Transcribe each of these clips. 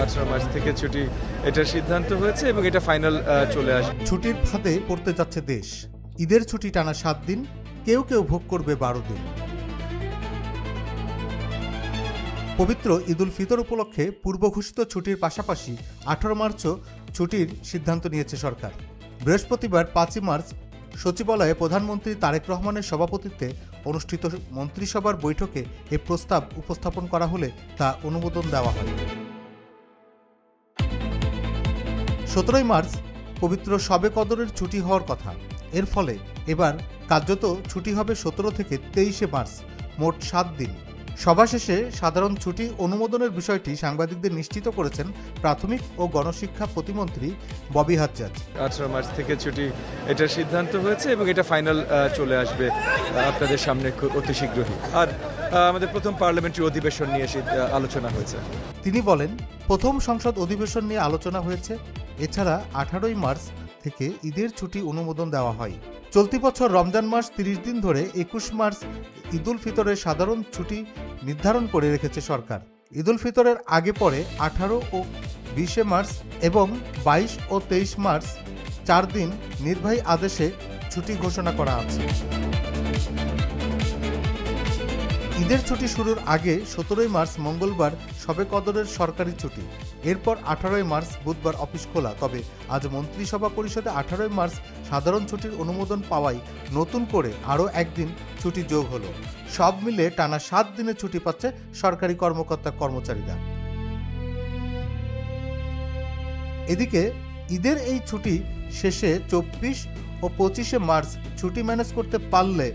18 March থেকে ছুটি এটার সিদ্ধান্ত হয়েছে এবং এটা ফাইনাল চলে আসবে। ছুটির ফাঁদে পড়তে যাচ্ছে দেশ। ঈদের ছুটি টানা 7 দিন, কেউ কেউ ভোগ করবে 12 দিন। পবিত্র ঈদুল ফিতর উপলক্ষে পূর্ব ঘোষিত ছুটির পাশাপাশি 18 মার্চও ছুটির সিদ্ধান্ত নিয়েছে সরকার। বৃহস্পতিবার 5 মার্চ সচিবালয়ে প্রধানমন্ত্রী তারেক রহমানের সভাপতিত্বে অনুষ্ঠিত মন্ত্রিসভার বৈঠকে এ প্রস্তাব উপস্থাপন করা হলে তা অনুমোদন দেওয়া হয়। 17 মার্চ পবিত্র শবে কদরের ছুটি হওয়ার কথা। এর ফলে এবার কার্যত ছুটি হবে 17 থেকে 23 মার্চ, মোট 7 দিন। সভা শেষে সাধারণ ছুটি অনুমোদনের বিষয়টি সাংবাদিকদের নিশ্চিত করেছেন প্রাথমিক ও গণশিক্ষা প্রতিমন্ত্রী ববি হাজ্জাজ। 18 মার্চ থেকে ছুটি এটার সিদ্ধান্ত হয়েছে এবং এটা ফাইনাল চলে আসবে আপনাদের সামনে অতি শীঘ্রই। আর আমাদের প্রথম পার্লামেন্টারি অধিবেশন নিয়ে আলোচনা হয়েছে। তিনি বলেন, প্রথম সংসদ অধিবেশন নিয়ে আলোচনা হয়েছে। এছাড়া 18 মার্চ থেকে ঈদের ছুটি অনুমোদন দেওয়া হয়। চলতি বছর রমজান মাস 30 দিন ধরে 21 মার্চ ঈদুল ফিতরের সাধারণ ছুটি নির্ধারণ করে রেখেছে সরকার। ঈদুল ফিতরের আগে পরে 18 ও 20 মার্চ এবং 22 ও 23 মার্চ 4 দিন নির্বাহী আদেশে ছুটি ঘোষণা করা আছে। ঈদের ছুটি শুরুর আগে 17 মার্চ মঙ্গলবার শবে কদরের সরকারি ছুটি। এরপর 18 মার্চ বুধবার অফিস খোলা। তবে আজ মন্ত্রিসভা পরিষদে 18 মার্চ সাধারণ ছুটির অনুমোদন পাওয়ায় নতুন করে আরও একদিন ছুটি যোগ হলো। সব মিলে টানা 7 দিনের ছুটি পাচ্ছে সরকারি কর্মকর্তা কর্মচারীরা। এদিকে ঈদের এই ছুটি শেষে 24 ও 25 মার্চ ছুটি ম্যানেজ করতে পারলে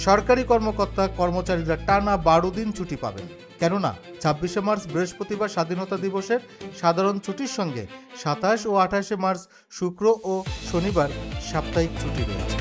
সরকারি কর্মকর্তা কর্মচারীরা টানা 12 দিন ছুটি পাবেন। কেননা 26 মার্চ বৃহস্পতিবার স্বাধীনতা দিবসের সাধারণ ছুটির সঙ্গে 27 ও 28 মার্চ শুক্র ও শনিবার সাপ্তাহিক ছুটি রয়েছে।